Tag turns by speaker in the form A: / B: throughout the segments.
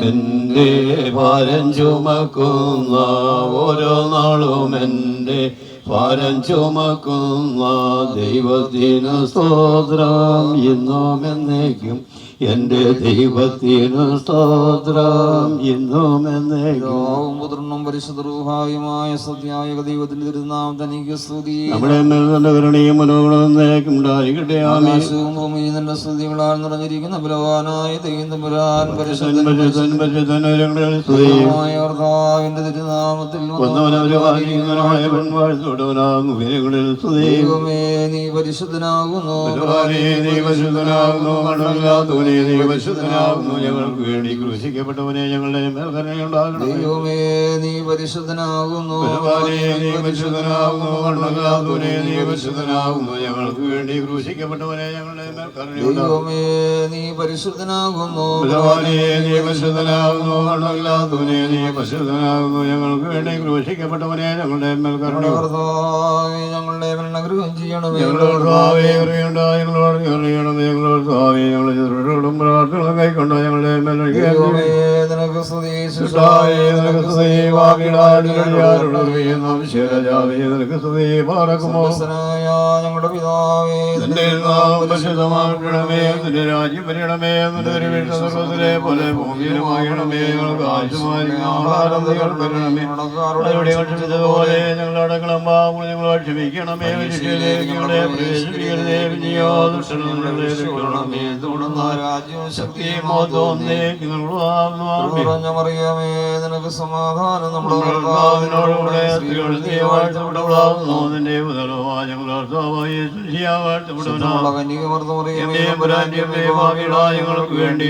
A: എൻ്റെ ഭാരം ചുമക്കുന്ന ഓരോ നാളും എൻ്റെ ഭാരം ചുമക്കുന്ന ദൈവത്തിന് സ്തോത്രം ഇന്നും എന്നേക്കും. എൻ്റെ ദൈവത്തിന് സ്തോത്രം ഇന്നും എന്നേക്കും.
B: പുത്രനും പരിശുദ്ധ റൂഹായുമായ സത്യായ ദൈവത്തിന്റെ തിരുനാമം തനിക്ക് സ്തുതി.
A: നമ്മുടെ മേൽന്റെ കരുണയും മനോഗുണവും എന്നേക്കും ഉണ്ടായിരിക്കട്ടെ.
B: ആകാശവും ഭൂമിയും നിന്റെ സ്തുതികളാൽ നിറഞ്ഞിരിക്കുന്ന ബലവാനായ ദൈവം പരിശുദ്ധന്റെ തിരുനാമത്തിൽ ദൈവമേ നീ പരിശുദ്ധനാകുന്നു.
A: ഞങ്ങൾക്ക് വേണ്ടി ക്രൂശിക്കപ്പെട്ടവനെ ഞങ്ങളുടെ മേൽ കരുണയുണ്ടാകണമേ.
B: ദൈവമേ നീ പരിശുദ്ധനാകുന്നു.
A: ഞങ്ങൾക്ക് വേണ്ടി ക്രൂശിക്കപ്പെട്ടവനെ ഞങ്ങളുടെ മേൽ കരുണയുണ്ടാകണമേ.
B: ദൈവമേ നീ പരിശുദ്ധനാകുന്നു.
A: ഞങ്ങൾക്ക് വേണ്ടി ക്രൂശിക്കപ്പെട്ടവനെ ഞങ്ങളുടെ മേൽ
B: കരുണയുണ്ടാകണമേ. ഞങ്ങളുടെ മേൽ അനുഗ്രഹം ചെയ്യണമേ.
A: കൈക്കൊണ്ടോ ഞങ്ങളുടെ
B: നിനക്ക് സ്തുതി. ഞങ്ങളുടെ പിതാവേ
A: നിന്റെ രാജ്യം വരണമേ. നിന്റെ പോലെ ഭൂമിയിലുമാകണമേ. ഞങ്ങൾക്ക് ആവശ്യമായ ആഹാരം തരണമേ. പോലെ ഞങ്ങളുടെ കളമ്പാകും ഞങ്ങളെ ക്ഷമിക്കണമേ. ഞങ്ങളെ പ്രവേശിപ്പിക്കരുതേ.
B: രാജ്യവും ശക്തിയും മറിയമേ നിനക്ക് സമാധാനം. നമ്മുടെ
A: ഞങ്ങൾക്ക് വേണ്ടി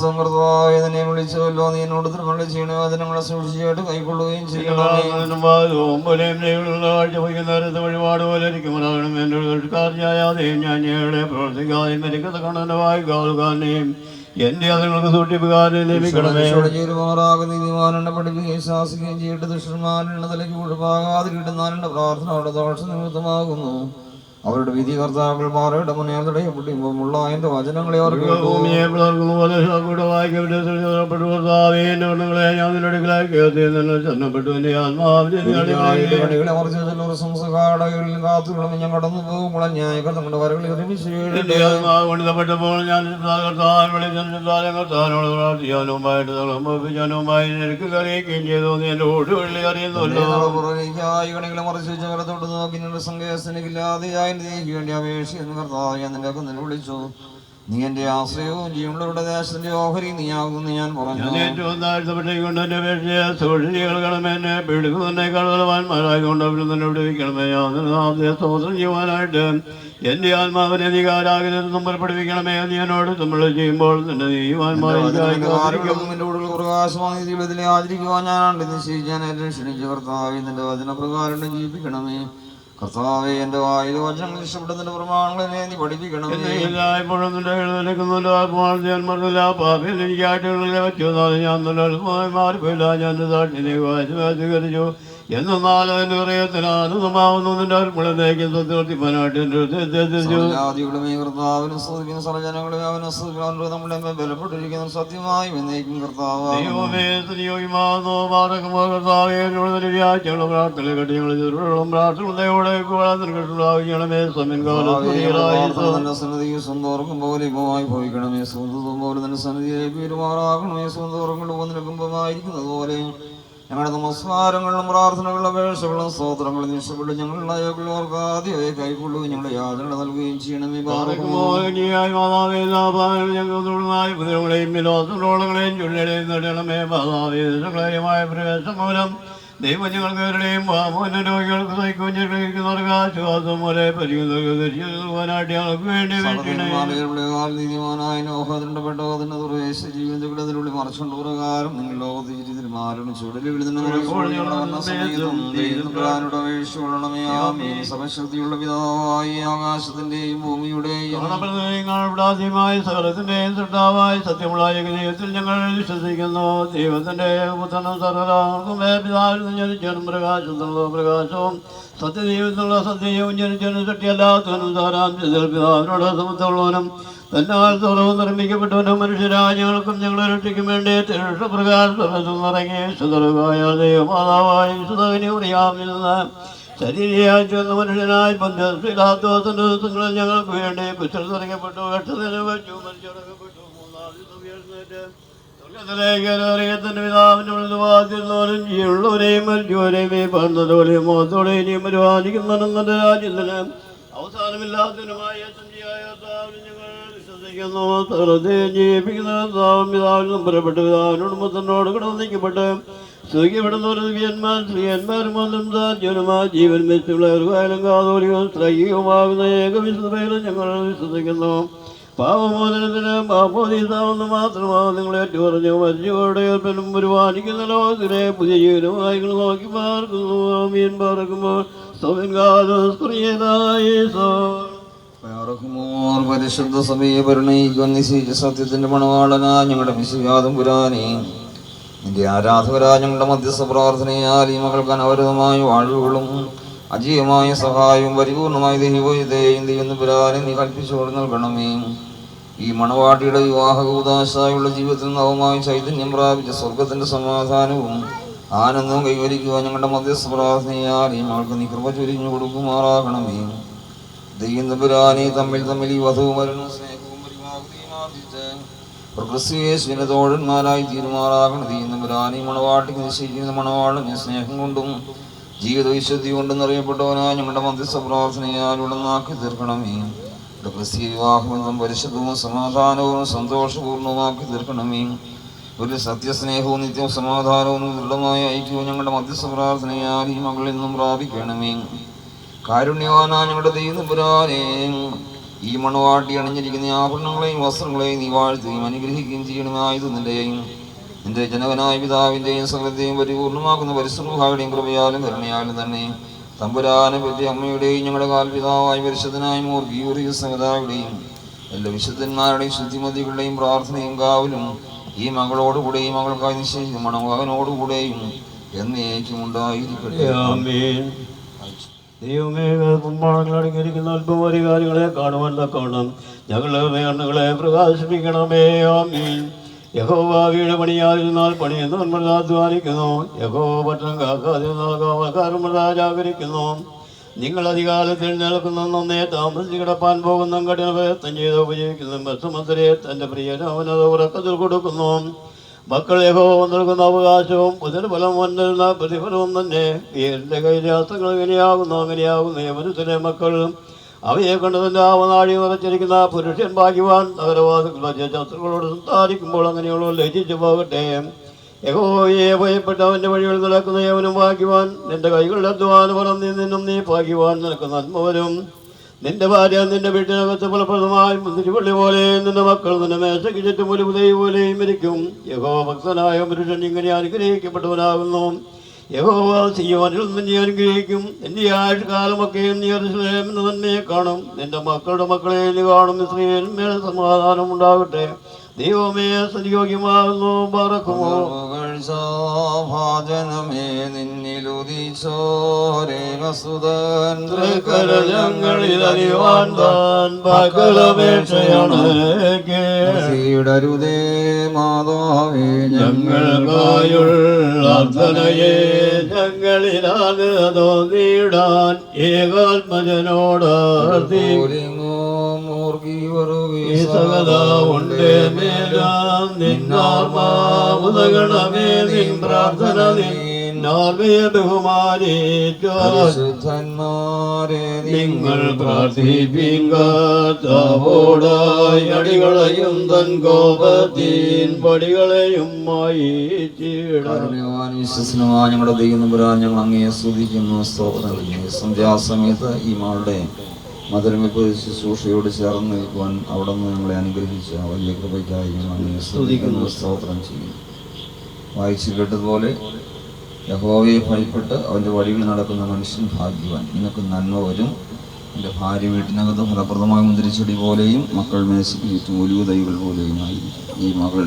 B: സമൃദ്ധമായി വിളിച്ചല്ലോ. നീ എന്നോട് തിരുമണി ചെയ്യണേ. അതിനങ്ങളെ സൂക്ഷിച്ചായിട്ട് കൈക്കൊള്ളുകയും ചെയ്യണം.
A: വഴിപാട് പോലെ ഇരിക്കുമ്പോഴാകണം എൻ്റെ ഞാൻ ഞങ്ങളുടെ പ്രവർത്തിക്കാതെ മരിക്കുന്ന കണ്ണനവായി കാലുകാരനെയും എന്റെ അതുങ്ങൾക്ക് സൂക്ഷിപ്പുകാരനെ ലഭിക്കണമേ.
B: നീതിമാനെ പഠിപ്പിക്കുകയും ശാസിക്കുകയും ചെയ്തിട്ട് ദുഷ്ടന്മാരുടെ തലയ്ക്ക് ഒഴിവാകാതിരിട്ടുന്നാലുടെ പ്രാർത്ഥന അവിടെ ദോഷ നിമിത്തമാകുന്നു. അവരുടെ വിധി കർത്താക്കൾ മാറയുടെ മുന്നേ തടയപ്പെട്ടുള്ള അതിന്റെ വചനങ്ങളെ അവർ ഞാൻ കടന്നു പോകുമ്പോൾ ന്യായങ്ങൾ നമ്മുടെ വരകളിൽ
A: ഒരുമിച്ചപ്പെട്ടപ്പോൾ ഞാൻ അറിയിക്കുകയും ചെയ്തു. എന്റെ ഓടുകളിൽ അറിയുന്നല്ലോ.
B: മറിച്ച് ചേർത്തോട്ട് നോക്കി സങ്കേതത്തിനില്ലാതെയായി വേണ്ടി അപേക്ഷിക്കുന്നു. കർത്താവേ നിന്നെ വിളിച്ചു. നീ എന്റെ ആശ്രയവും ജീവനുള്ളവരുടെ ദേശത്തിന്റെ ഓഹരി നീയാകുന്നു ഞാൻ പറഞ്ഞു.
A: ഏറ്റവും താഴ്ത്തപ്പെട്ടേക്കൊണ്ട് എന്റെ അപേക്ഷയെ സൂക്ഷിക്കണമേ. എന്നെ പീഡിക്കുന്നതിനേക്കാൾ ബലവാന്മാരായിക്കൊണ്ട് അവരും തന്നെ വിടുവിക്കണമേ. സ്തോത്രം ചെയ്യുവാനായിട്ട് എന്റെ ആത്മാവിനെ അധികാരാഗ്രഹം പഠിപ്പിക്കണമേ. നീ എന്നോട് നമ്മൾ ചെയ്യുമ്പോൾ തന്നെ
B: പ്രകാശമാതിലെ ആചരിക്കുവാൻ ഞാനാണ്ട് നിശ്ചയിക്കാൻ ക്ഷണിച്ചു. കർത്താവേ നിന്റെ വചനപ്രകാരം ജീവിപ്പിക്കണമേ. കർത്താവേ എന്റെ വായിൽ വചനങ്ങൾ ഇഷ്ടപ്പെടുന്നതിന്റെ പ്രമാണങ്ങളെ നീ പഠിപ്പിക്കണം.
A: എല്ലായ്പ്പോഴും ഞാൻ മാറിപ്പോയില്ല. ഞാൻ സാക്ഷിനെ സ്വീകരിച്ചു. എന്നാൽ അതിന്റെ ഹൃദയത്തിനാനുമാവുന്നു. നിന്റെ അർപ്പണത്തേക്ക് സത്യവർത്തിപ്പാനായിട്ട്
B: ബലപ്പെട്ടിരിക്കുന്ന സത്യമായി എന്നേക്കും കർത്താവ് സ്വന്തോർക്കും പോലെ ഇപ്പമായി ഭവിക്കണമേ. സ്വന്തം പോലെ തന്നെ സന്നിധിയിലേക്ക് പെരുമാറാകണമേ. സ്വന്തോർക്കൊണ്ട് നിൽക്കുമ്പോഴായിരിക്കുന്നത് പോലെ ഞങ്ങളുടെ നമസ്കാരങ്ങളും പ്രാർത്ഥനകളും അപേക്ഷകളും സ്തോത്രങ്ങളും നിശ്ചയപ്പെട്ട് ഞങ്ങളുടെ അയോഗ്യർക്ക് ആദ്യമായി കൈക്കൊള്ളു. ഞങ്ങളുടെ യാതന നൽകുകയും ചെയ്യണമേ.
A: പ്രവേശമൂലം ദൈവം ഞങ്ങൾക്കവരുടെയും രോഗികൾക്ക് സൈക്കോഞ്ഞിരിക്കുന്നവർക്ക് ആശ്വാസം പോലെ പരിഗണിക്കുവാനായിട്ട് ഞങ്ങൾക്ക് വേണ്ടി
B: ജീവിതത്തിനുള്ളിൽ മറച്ചുകൊണ്ട് പ്രകാരം നിങ്ങൾ ലോകത്തിൽ മാരണം ചുടലിൽ സർവശക്തിയുള്ള പിതാവായി ആകാശത്തിന്റെയും ഭൂമിയുടെയും
A: സകലത്തിന്റെയും സൃഷ്ടാവായി സത്യമുള്ള ദൈവത്തിൽ ഞങ്ങൾ വിശ്വസിക്കുന്നു. ദൈവത്തിന്റെ പുത്രനും സർവ്വരാർക്കും പിതാവിൽ ജനിച്ചനും പ്രകാശത്തിനുള്ള പ്രകാശവും സത്യദൈവത്തിനുള്ള സത്യവും ജനിച്ചനും സത്യല്ലാത്തവനും സാരാംശത്തിൽ പിതാവിനോട് സമത്വമുള്ളവനും തന്നാൽ തുറവ് നിർമ്മിക്കപ്പെട്ടവനും മനുഷ്യരാജ്യങ്ങൾക്കും ഞങ്ങളെ രക്ഷയ്ക്കും വേണ്ടി തിരുഷപ്രകാരം തുറങ്ങി സുതറുകായ ദൈവമാതാവായ സുതകനി അറിയാമെന്ന് ശരീരയായി ചെന്ന മനുഷ്യനായി പഞ്ചായത്തിലാത്തവത്തിന്റെ ദിവസങ്ങളിൽ ഞങ്ങൾക്ക് വേണ്ടി കുശൽ തുടങ്ങപ്പെട്ടു കഷ്ടത്തിന് വെച്ചു മരിച്ചടക്കപ്പെട്ടു മൂന്നാം ദിവസം ഉയർന്നേറ്റ് സ്വർഗ്ഗത്തിലേക്കറിയത്തിന്റെ പിതാവിന്റെ വലുതുവാതിരുന്നവരും ജീവനുള്ളവരെയും മരിച്ചവരെയും ഈ പറഞ്ഞതുപോലെയും മുഖത്തോടെ ഇനിയും പരിപാലിക്കുന്നവരുടെ രാജ്യത്തിന് അവസാനമില്ലാത്തതിനുമായ ഞങ്ങൾ വിശ്വസിക്കുന്നു. തകർത്തെ ജീവിപ്പിക്കുന്ന പിതാവിനും പുറപ്പെട്ട പിതാവിനോട് മുത്തനോട് കിടന്നിക്കപ്പെട്ട് സ്തുതിക്കപ്പെടുന്നവർ ദിവ്യന്മാർ സ്ത്രീയന്മാരും സാധ്യനുമായ ജീവൻ വെച്ചുള്ളവർക്കായാലും കാതോലികവും സ്ത്രൈകികവുമാകുന്ന ഏകവിശുദ്ധയിലും ഞങ്ങൾ വിശ്വസിക്കുന്നു. പാപമോചനത്തിന് പാപോദീസാവെന്ന് മാത്രമാണ് നിങ്ങളെ ഏറ്റുപറഞ്ഞു മരിച്ചവരുടെ ഏർപ്പനും പരിപാലിക്കുന്ന ലോകത്തിലെ പുതിയ ജീവനുമായി നോക്കി പാർക്കുന്നു. മീൻ പാർക്കുമ്പോൾ
B: പരിശുദ്ധ സഭയെ പരിണയിക്കുന്ന സത്യത്തിന്റെ മണവാളനാ ഞങ്ങളുടെ വിശ്വാദം പുരാനേ നിന്റെ ആരാധകരാ ഞങ്ങളുടെ മധ്യസ്ഥ പ്രാർത്ഥനയാൽ ഈ മകൾക്ക് അനവരതമായ വാഴ്വുകളും അജീയമായ സഹായവും പരിപൂർണമായ ദൈവത്തെയും ദൈവം പുരാനെ നീ കൽപ്പിച്ചോട് നൽകണമേ. ഈ മണവാട്ടിയുടെ വിവാഹകൂദാശായുള്ള ജീവിതത്തിൽ നവമായ ചൈതന്യം പ്രാപിച്ച സ്വർഗത്തിന്റെ സമാധാനവും ആനന്ദവും കൈവരിക്കുവാൻ ഞങ്ങളുടെ മധ്യസ്ഥ പ്രാർത്ഥനയാൽ ഈ മകൾക്ക് നീ കൃപ ചൊരിഞ്ഞു കൊടുക്കുമാറാകണമേ. ദൈവം പുരാനെ തമ്മിൽ ഈ വധവും വരണം സ്നേഹവും പരിമാർജിച്ച് പ്രകൃതിയെ തോഴന്മാരായി തീരുമാറാകണം. ദൈവം പുരാനെ മണവാട്ടിക്ക് നിശ്ചയിക്കുന്ന മണവാളനെ സ്നേഹം കൊണ്ടും ജീവിത വിശുദ്ധി കൊണ്ടും നിറയപ്പെട്ടവനായി ഞങ്ങളുടെ മധ്യസ്ഥ പ്രാർത്ഥനയാൽ ഉടനാക്കി തീർക്കണമേ. ക്രിസ്തീയ വിവാഹബന്ധം പരിശുദ്ധവും സമാധാനവും സന്തോഷപൂർണവുമാക്കി തീർക്കണമേ. ഒരു സത്യസ്നേഹവും നിത്യവും സമാധാനവും ദൃഢമായ ഐക്യവും ഞങ്ങളുടെ മധ്യസ്ഥ പ്രാർത്ഥനയാൽ ഈ മകളിൽ നിന്നും പ്രാപിക്കണമേ. കാരുണ്യവാനാ ഞങ്ങളുടെ ദൈവപുരാനെ ഈ മണവാട്ടി അണിഞ്ഞിരിക്കുന്ന ആഭരണങ്ങളെയും വസ്ത്രങ്ങളെയും നീ വാഴ്ത്തുകയും അനുഗ്രഹിക്കുകയും ചെയ്യണമായത് നിന്റെ ജനകനായ പിതാവിൻ്റെയും സകലത്തെയും പരിപൂർണമാക്കുന്ന പരിശുദ്ധയുടെയും കൃപയാലും കരുണയാലും തന്നെ തമ്പുരാനെ പറ്റി അമ്മയുടെയും ഞങ്ങളുടെ കാൽപിതാവായ പരിശുദ്ധനായ മൂർഗീറിയ സഹതാവുടെയും എല്ലാ വിശുദ്ധന്മാരുടെയും ശുദ്ധിമതികളുടെയും പ്രാർത്ഥനയും കാവലും ഈ മകളോടുകൂടെയും മകൾക്കായി നിശ്ചയിച്ച മണമകനോടുകൂടെയും എന്നേക്കും ഉണ്ടായിരിക്കട്ടെ.
A: ദൈവമേ അടങ്ങിയിരിക്കുന്ന അല്പപരികാരികളെ കാണുവാൻ തക്കവണ്ണം ഞങ്ങളുടെ വേർണുകളെ പ്രകാശിപ്പിക്കണമേ. ആമീൻ. യഹോവ വീട് പണിയാതിരുന്നാൽ പണിയെന്ന് അധ്വാനിക്കുന്നു. യഹോവ പട്ടണം കാക്കാതിരുന്നാൽ കാവൽക്കാരൻ ജാഗരിക്കുന്നു. നിങ്ങൾ അധികാലത്തിൽ നിൽക്കുന്ന നന്നേ താമസിച്ച് കിടപ്പാൻ പോകുന്ന കഠിന പ്രയത്നം ചെയ്ത് ഉപയോഗിക്കുന്ന ബസ്സുമന്ത്രിയെ തൻ്റെ പ്രിയനവനത് ഉറക്കത്തിൽ കൊടുക്കുന്നു. മക്കൾ യഹോവ നൽകുന്ന അവകാശവും പുതിർഫലം വന്നിരുന്ന പ്രതിഫലവും തന്നെ. വീടിൻ്റെ കൈരാസങ്ങൾ അങ്ങനെയാകുന്നു യമനത്തിലെ മക്കൾ അവയെ കണ്ട് തന്റെ ആവനാഴി നിറച്ചിരിക്കുന്ന പുരുഷൻ ഭാഗ്യവാൻ. നഗരവാസികളുടെ ശത്രുക്കളോട് സംസാരിക്കുമ്പോൾ അങ്ങനെയുള്ളവർ ലജിച്ചു പോകട്ടെ. യഹോവയെ ഭയപ്പെട്ട അവൻ്റെ വഴികൾ നടക്കുന്ന യവനും ഭാഗ്യവാൻ. നിന്റെ കൈകളുടെ അധ്വാനം പറന്ന് നിന്നും നീ ഭാഗ്യവാൻ. നിനക്ക് നന്മ വരും. നിന്റെ ഭാര്യ നിന്റെ വീട്ടിനകത്ത് ഫലപ്രദമായി മുന്തിരിവള്ളി പോലെ, നിന്റെ മക്കൾ നിന്റെ മേശയ്ക്ക് ചുറ്റും ഒരു ഉദയ പോലെയും ഇരിക്കും. യഹോവ ഭക്തനായ പുരുഷൻ ഇങ്ങനെ അനുഗ്രഹിക്കപ്പെട്ടവനാകുന്നു. യഹോവ സിയോനിൽ നിന്ന് നീ അനുഗ്രഹിക്കും. എൻ്റെ ആയുഷ്കാലമൊക്കെയും നീ യെരൂശലേമിന് തന്നെ കാണും. നിന്റെ മക്കളുടെ മക്കളെ നീ കാണും. ഇസ്രായേലിന്മേൽ സമാധാനം ഉണ്ടാകട്ടെ. ദൈവമേ സദ്യോഗ്യമാകുന്നു. പറക്കുമോ
B: ഭാജനമേ
A: നിന്നിലുദിച്ചോരേകസുതരിവാൻ താൻ പകലപേക്ഷയാണരുതേ
B: മാതാവേ
A: ഞങ്ങൾക്കായുള്ള അർത്ഥനയെ ഞങ്ങളിലാണ് തോന്നിയിടാൻ ഏകാത്മജനോട് സകലമുണ്ട് മേലാം നിന്നാർമാവുതകണമേ. നിൻ പ്രാർത്ഥന നിന്നാർമയെ ബഹുമാനിച്ചുദ്ധന്മാരെ നിങ്ങൾ പ്രാർത്ഥിപ്പിങ്കോടായി അടികളെയും തൻ കോപത്തിൻ പടികളെയും
B: വിശ്വസനമായ ഞങ്ങളുടെ ദൈവം ഞങ്ങൾ അങ്ങയെ സ്തുതിക്കുന്നു. സ്തോത്രം. സന്ധ്യാസമയത്ത് ഈ മകളുടെ മധുരമിപ്പ് ശുശ്രൂഷയോട് ചേർന്ന് നിൽക്കുവാൻ അവിടെ നിന്ന് ഞങ്ങളെ അനുഗ്രഹിച്ച വലിയ കൃപയ്ക്കായി ഞങ്ങൾ അങ്ങയെ സ്തുതിക്കുന്നു. സ്തോത്രം ചെയ്യുന്നു. വായിച്ചു കേട്ടതുപോലെ യഹോവയെ ഭയപ്പെട്ട് അവൻ്റെ വഴികൾ നടക്കുന്ന മനുഷ്യൻ ഭാഗ്യവാൻ. നിനക്ക് നന്മ വരും. എൻ്റെ ഭാര്യ വീട്ടിനകത്ത് ഫലപ്രദമായ മുന്തിരിച്ചെടി പോലെയും മക്കൾ മേശയ്ക്ക് ചുറ്റും ഒലിവ് തൈകൾ പോലെയും ആയിരിക്കും. ഈ മകൾ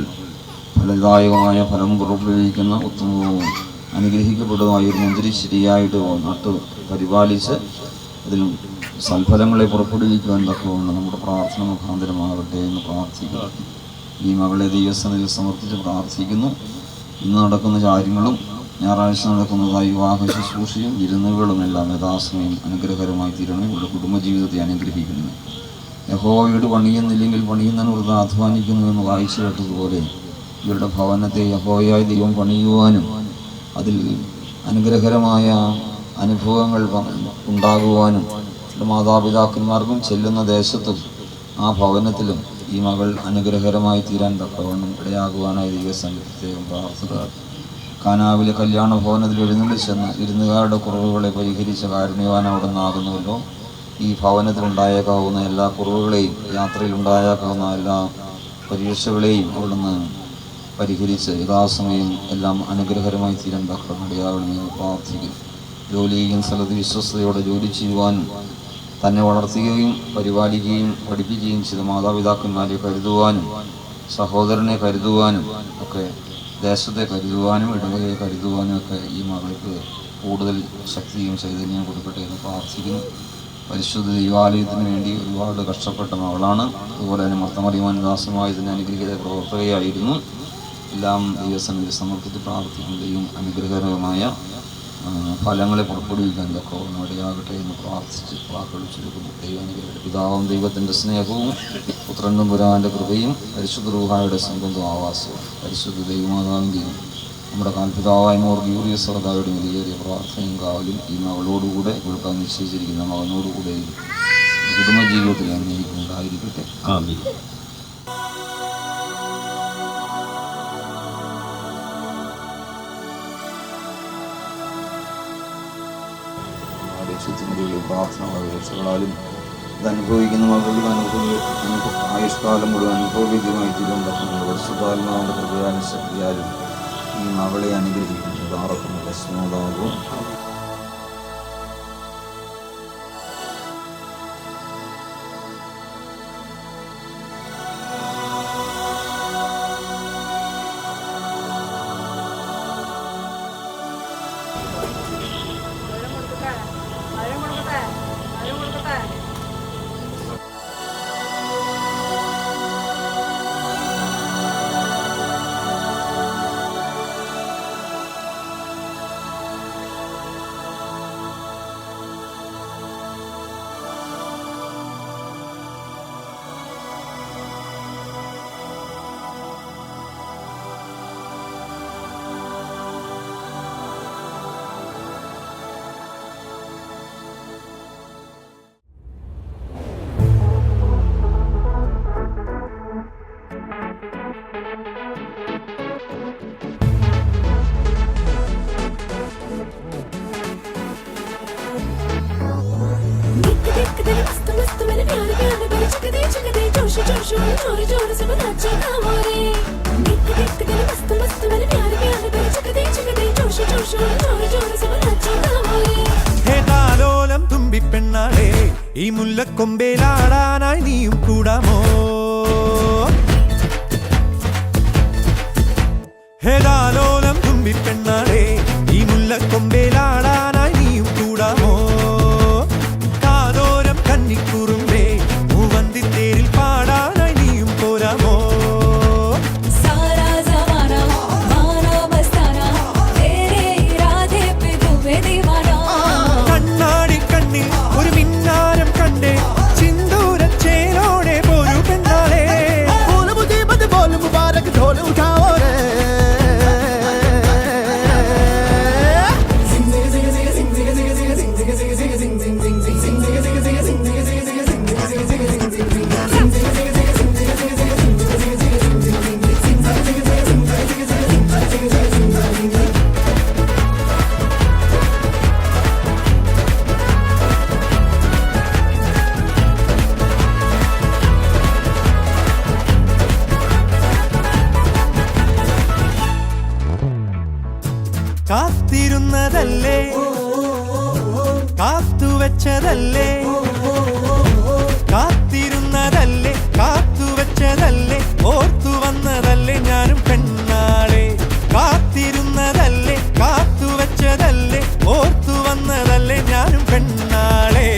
B: ഫലദായകമായ ഫലം പുറപ്പെടുവിക്കുന്ന ഉത്തമവും അനുഗ്രഹിക്കപ്പെട്ടതുമായ ഒരു മുന്തിരിച്ചെടിയായിട്ട് നട്ട് പരിപാലിച്ച് അതിൽ സൽഫലങ്ങളെ പുറപ്പെടുവിക്കുവാൻ തക്കവണ്ണം നമ്മുടെ പ്രാർത്ഥന മുഖാന്തരമാകട്ടെ എന്ന് പ്രാർത്ഥിക്കുന്നു. ഈ മകളെ ദൈവസന്നിധിയിൽ സമർപ്പിച്ച് പ്രാർത്ഥിക്കുന്നു. ഇന്ന് നടക്കുന്ന കാര്യങ്ങളും ഞായറാഴ്ച നടക്കുന്നതായി വിവാഹ ശുശ്രൂഷയും വിരുന്നുകളുമെല്ലാം യഥാസമയം അനുഗ്രഹകരമായി തീരണമേ. ഇവരുടെ കുടുംബജീവിതത്തെ അനുഗ്രഹിക്കുന്നു. യഹോവ വീട് പണിയുന്നില്ലെങ്കിൽ പണിയുന്നതിന് വൃഥ അധ്വാനിക്കുന്നു എന്ന് വായിച്ചു കേട്ടതുപോലെ ഇവരുടെ ഭവനത്തെ യഹോവയായി ദൈവം പണിയുവാനും അതിൽ അനുഗ്രഹകരമായ അനുഭവങ്ങൾ ഉണ്ടാകുവാനും മാതാപിതാക്കന്മാർക്കും ചെല്ലുന്ന ദേശത്തും ആ ഭവനത്തിലും ഈ മകൾ അനുഗ്രഹകരമായി തീരാൻ തക്കവണ്ണം ഇടയാകുവാനായി ദൈവസന്നിധിയിൽ പ്രത്യേകം പ്രാർത്ഥിക്കുക. കാനാവിലെ കല്യാണ ഭവനത്തിൽ എഴുന്നള്ളി ചെന്ന് വിരുന്നുകാരുടെ കുറവുകളെ പരിഹരിച്ച കാരുണ്യവാൻ അവിടെ നിന്നാകുന്നുവല്ലോ. ഈ ഭവനത്തിലുണ്ടായേക്കാവുന്ന എല്ലാ കുറവുകളെയും യാത്രയിലുണ്ടായേക്കാവുന്ന എല്ലാ പരീക്ഷകളെയും അവിടുന്ന് പരിഹരിച്ച് യഥാസമയം എല്ലാം അനുഗ്രഹകരമായി തീരാൻ തക്കവണ്ണം ഇടയാകണമെന്ന് പ്രാർത്ഥിക്കുന്നു. ജോലി ചെയ്യുന്ന സ്ഥലത്ത് വിശ്വസ്തയോടെ ജോലി ചെയ്യുവാനും തന്നെ വളർത്തുകയും പരിപാലിക്കുകയും പഠിപ്പിക്കുകയും ചെയ്ത മാതാപിതാക്കന്മാരെ കരുതുവാനും സഹോദരനെ കരുതുവാനും ഒക്കെ ദേശത്തെ കരുതുവാനും ഇടവകയെ കരുതുവാനും ഒക്കെ ഈ മകൾക്ക് കൂടുതൽ ശക്തിയും ചൈതന്യവും കൊടുക്കട്ടെ എന്ന് പ്രാർത്ഥിക്കുന്നു. പരിശുദ്ധ ദൈവാലയത്തിന് വേണ്ടി ഒരുപാട് കഷ്ടപ്പെട്ട മകളാണ്. അതുപോലെ തന്നെ മർത്തമറിയുവാൻ ദാസമായി ഇതിന് അനുഗ്രഹീത പ്രവർത്തകയായിരുന്നു. എല്ലാം ദൈവസന്നിധിയിൽ സമർപ്പിച്ച് പ്രാർത്ഥിക്കുകയും അനുഗ്രഹകരമായ ഫലങ്ങളെ പുറപ്പെടുവിക്കാൻ തക്കവണ്ണം ഇടയാകട്ടെ എന്ന് പ്രാർത്ഥിച്ച് വാക്കുകൾ ചുരുക്കുന്നു. ദൈവാനുഗ്രഹം പിതാവും ദൈവത്തിൻ്റെ സ്നേഹവും പുത്രനും പുരാൻ്റെ കൃപയും പരിശുദ്ധ റൂഹായുടെ സംബന്ധവും ആവാസവും പരിശുദ്ധ ദൈവമാതാവിൻ്റെയും നമ്മുടെ കാൽപിതാവായ മോർ ഗ്യൂറിയസ് സഹോദായുടെ വിലയേറിയ പ്രാർത്ഥനയും കാവലും ഈ മകളോടുകൂടെ കേൾക്കാൻ നിശ്ചയിച്ചിരിക്കുന്ന മകനോടുകൂടെയും കുടുംബജീവിതത്തിൽ അങ്ങേക്കും ഉണ്ടായിരിക്കട്ടെ. ആമീൻ. പ്രാർത്ഥനകളാലും ഇത് അനുഭവിക്കുന്ന മകളുടെ ആയുഷ്കാലം മുഴുവൻ അനുഭവവിദ്യമായി തീരുമ്പോൾ പരിശുദ്ധാത്മാവിൻ്റെ കൃപയാലും ശക്തിയാലും ഈ മകളെ അനുഗ്രഹിക്കുന്നത് ആർക്കും പ്രശ്നമുണ്ടാകും.
C: ഹേതാലോലം തുമ്പിപ്പെണ്ണാളെ ഈ മുല്ലക്കൊമ്പേലാടാനായി നീയും കൂടാമോ? ഹേതാലോലം തുമ്പിപ്പെണ്ണാളെ ഈ മുല്ലക്കൊമ്പേലാടാനായി നീയും കൂടാമോ? കാതോരം കന്നിക്കുറുമ്പേ മൂവന്തിത്തേരിൽ പാടാനായി നീയും പോരാമോ? കണ്ണാടി കണ്ണിൽ ഒരു മിന്നാരം കണ്ടേ സിന്ദൂരച്ചേലോടെ പോരു പെണ്ണാളെ. കാത്തിരുന്നതല്ലേ കാത്തുവെച്ചതല്ലേ കാത്തിരുന്നതല്ലേ കാത്തുവെച്ചതല്ലേ ഓർത്തു വന്നതല്ലേ ഞാനും പെണ്ണാളെ. കാത്തിരുന്നതല്ലേ കാത്തുവെച്ചതല്ലേ ഓർത്തു വന്നതല്ലേ ഞാനും പെണ്ണാളെ.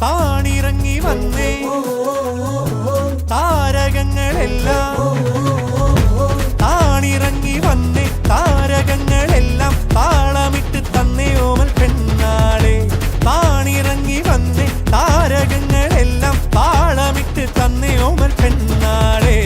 C: താണിറങ്ങി വന്നേ താരകങ്ങളെല്ലാം താണിറങ്ങി വന്നേ താരകങ്ങളെല്ലാം താളമിട്ട് തന്നേ ഓമൽ പെണ്ണാളെ താണിറങ്ങി വന്നേ താരകങ്ങളെല്ലാം താളമിട്ട് തന്നേ ഓമൽ പെണ്ണാളെ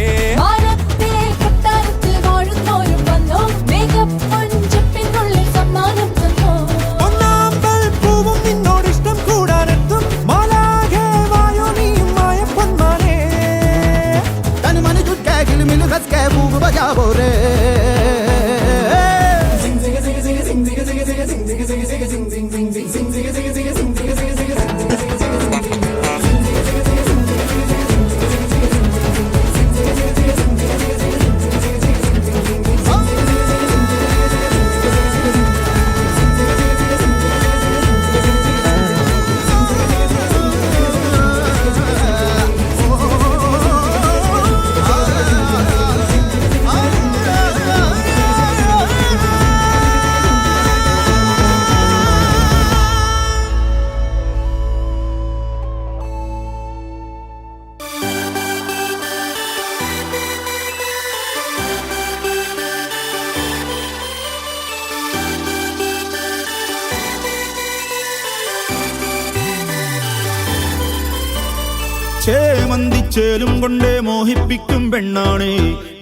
D: ചേമന്തിച്ചേലും കൊണ്ടേ മോഹിപ്പിക്കും പെണ്ണാണേ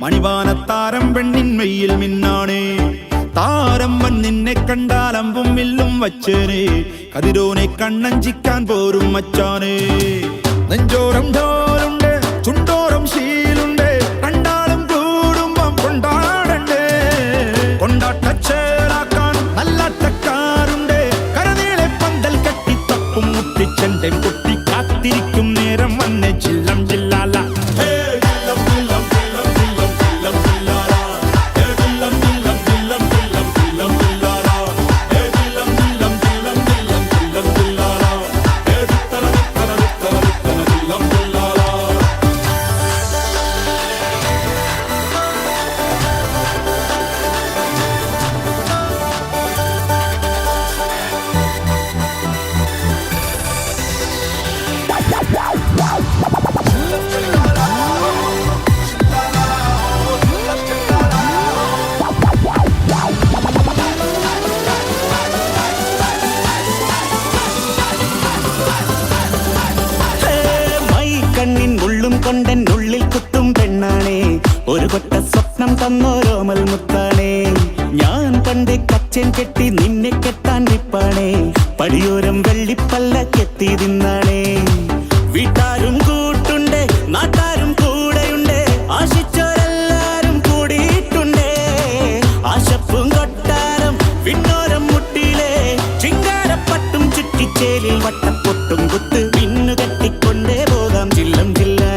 D: മണിവാനത്താരം പെണ്ണിൻ മെയ്യിൽ മിന്നാണേ താരമ്മൻ നിന്നെ കണ്ടാൽ അമ്പും വില്ലും വച്ചേനെ കതിരോനെ കണ്ണഞ്ചിക്കാൻ പോരും മച്ചാനേ നെഞ്ചോരം ഢോലുണ്ട് ചുണ്ടോരം ശീലുണ്ട് കണ്ടാലും കൂടുമ്പം കൊണ്ടാടണ്ടേ കൊണ്ടാട്ടച്ചേലാക്കാൻ നല്ലാട്ടക്കാരുണ്ട് കരനീളെ പന്തൽ കെട്ടി തപ്പും മുട്ടിച്ചെന്റെ പൊട്ടി കാത്തിരിക്കും നേരം വന്നെ ചില്ലം ചില്ലാല കൊണ്ടെന്നുള്ളിൽ കുത്തും പെണ്ണാണേ ഒരു കൊട്ട സ്വപ്നം തന്നോരോമൽ മുത്താണേ ഞാൻ പണ്ടേ കച്ചൻ കെട്ടി നിന്നെ കെട്ടാൻ നിപ്പാണേ പടിയോരം വെള്ളിപ്പല്ലക്കെത്തി തിന്നാണേ വീട്ടാരും കൂട്ടുണ്ട് നാട്ടാരും കൂടെയുണ്ട് ആശിച്ചോരെല്ലാരും കൂടിയിട്ടുണ്ടേ ആശപ്പും കൊട്ടാരം പിന്നോരം മുട്ടിയിലെ ചിങ്കാരപ്പട്ടും ചുറ്റിച്ചേലിൽ വട്ടപ്പൊട്ടും കുത്ത് പിന്നു കെട്ടിക്കൊണ്ടേ പോകാം ചില്ലം ചില്ലാ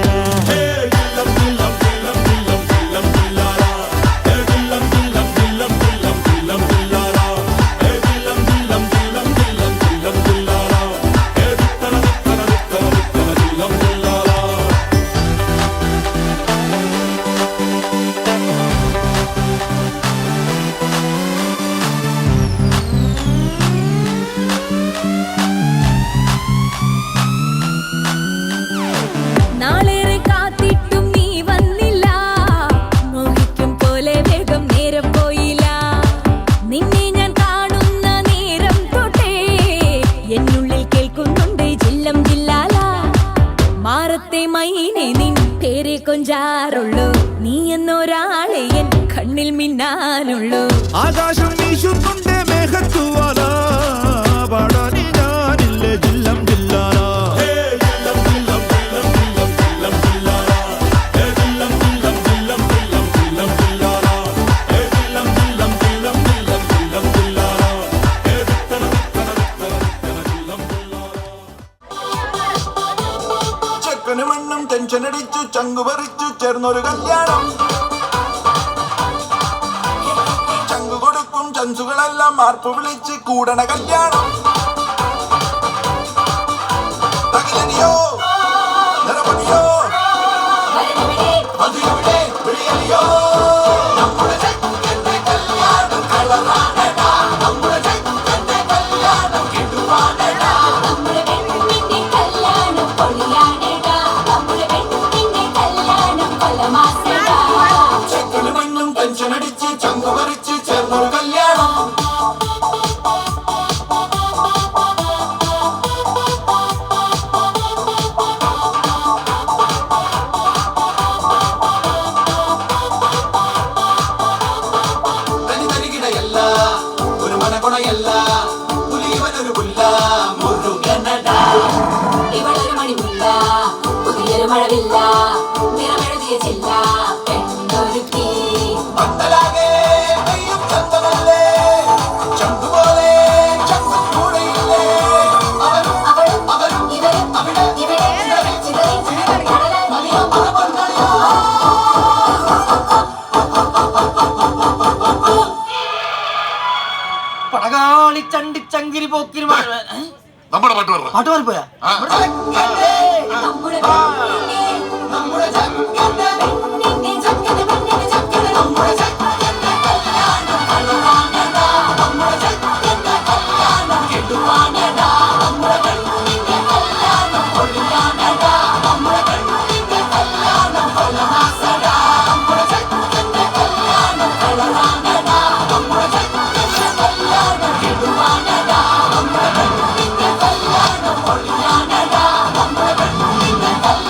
D: കൊഞ്ചാറുള്ളൂ നീ എന്നൊരാളെ എൻ കണ്ണിൽ മിന്നാനുള്ളൂ ആകാശം വീശുന്നുണ്ട് മേഘത്തുവാല പാടാനി ഞാനില്ലേ ജില്ലം ജില്ലാല
E: ചെക്കനും പെണ്ണും ടെൻഷൻ അടിച്ചു ചങ്കു പറിച്ചു ചേർന്നൊരു കല്യാണം. ചങ്കു കൊടുക്കും ചൻസുകളെല്ലാം മാർപ്പ് വിളിച്ച് കൂടണ കല്യാണം. തകിലടിയോ നിറപടിയോ മതിയുടെ വിളിയടിയോ നമ്മുടെ ചെക്കന്റെ കല്യാണം കളറാണടാ. നമ്മുടെ ചെക്കന്റെ കല്യാണം കിടുവാണടാ.
F: നമ്മുടെ പെണ്ണിന്റെ കല്യാണം പൊളിയാണടാ. നമ്മുടെ പെണ്ണിന്റെ കല്യാണം കൊലമാസടാ.
E: ചെക്കനും പെണ്ണും ടെൻഷൻ അടിച്ച് ചങ്കു പറിച്ച് ചേർന്നൊരു കല്യാണം. തനിതരികിടയല്ല ഒരു മനകൊണയല്ല പുലിയവനൊരു പുല്ല മുരുകനടാ.
F: ഇവളൊരു മണിമുല്ല പുതിയൊരു മഴവില്ല നിറമെഴുതിയ ചില്ല പെണ്ണൊരുക്കി.
E: പന്തലാകെ പെയ്യും ചന്തമല്ലേ ചന്തുപോലെ ചന്തം കൂടെയില്ലേ. അവനും
F: അവളും
E: അവരും
F: ഇവരും
E: അവിടെ
F: ഇവിടെ ചിതറി കടലായി
E: മതിയോ പണപൊന്നണിയോ.
G: പടകാളി ചണ്ടി ചങ്കിരി പോക്കിരി
E: നമ്മുടെ പാട്ട് പറഞ്ഞു
G: പാട്ടുമാറി പോയാ
F: നമ്മുടെ പെണ്ണിന്റെ
E: നമ്മുടെ ചെക്കന്റെ
F: പെണ്ണിന്റെ ചക്കന് പെണ്ണിന്റെ ചക്കന്
E: നമ്മുടെ ചെക്കന്റെ കല്യാണം കളറാണടാ. നമ്മുടെ ചെക്കന്റെ കല്യാണം കിടുവാണടാ. നമ്മുടെ പെണ്ണിന്റെ കല്യാണം പൊളിയാണടാ. നമ്മുടെ പെണ്ണിന്റെ കല്യാണം കൊലമാസടാ. നമ്മുടെ ചെക്കന്റെ കല്യാണം കളറാണടാ. നമ്മുടെ ചെക്കന്റെ കല്യാണം കിടുവാണടാ. നമ്മുടെ പെണ്ണിന്റെ കല്യാണം പൊളിയാണടാ. നമ്മുടെ പെണ്ണിന്റെ കല്യാണം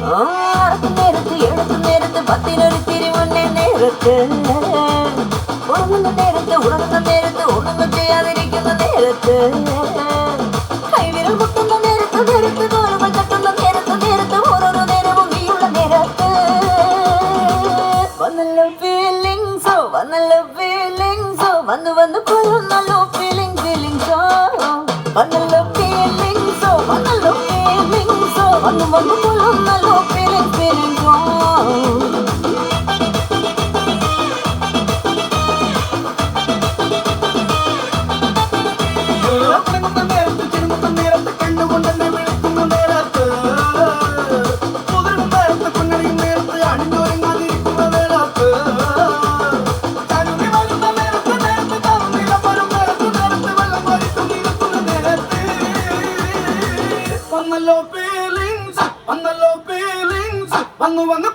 F: നേരത്ത് എടുത്തു നേരത്ത് പത്തിനൊരു തിരുവണ്ണ നേരത്ത് ഉറങ്ങുന്ന നേരത്ത് ഒന്നും ചെയ്യാതിരിക്കുന്ന നേരത്ത് കൈവിരൽ മുട്ടുന്ന നേരത്ത് തോലുകൾ തട്ടുന്ന നേരത്ത് ഓരോരോ നേരവും നീയുള്ള നേരത്ത് വന്നല്ലോ ഫീലിങ്സോ വന്നു കൊള്ളുന്നല്ലോ ഫീലിങ്സോ വന്നല്ലോ ഫീലിങ്സോ വന്നു കൊള്ളുന്നല്ലോ ഫീലിങ്സോ
G: വന്നു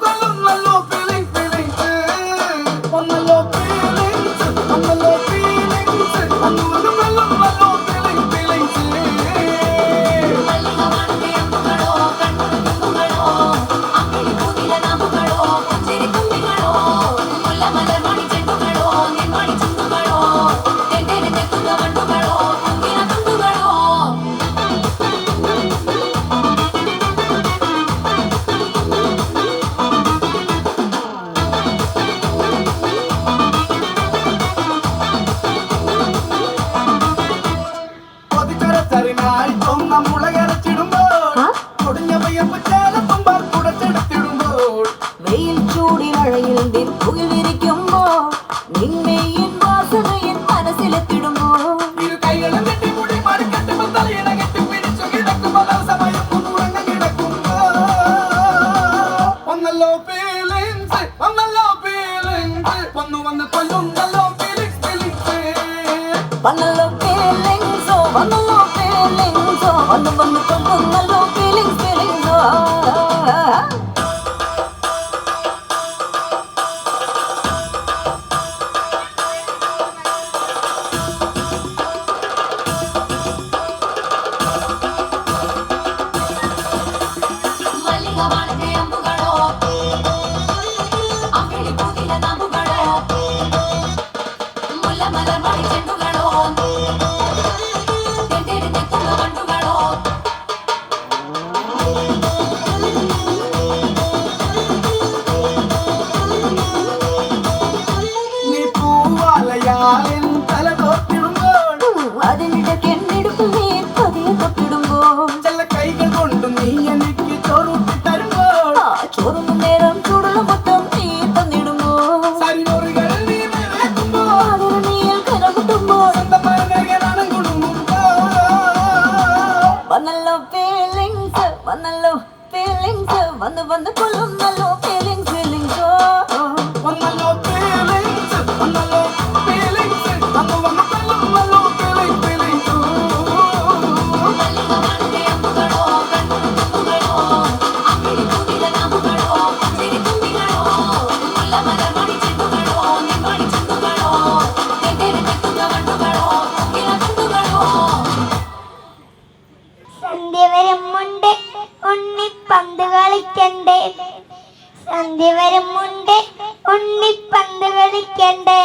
G: കൊള്ളുന്നല്ലോ ഫീലിങ്സ് വന്നല്ലോ ഫീലിങ്സ് വന്നു കൊള്ളുന്നല്ലോ ഫീലിങ്സ്
F: വന്നു കൊള്ളുന്നല്ലോ ഫീലിങ്സ്
H: സന്ധ്യ വരുമുണ്ട് ഉണ്ണിപ്പന്ത് കളിക്കണ്ടേ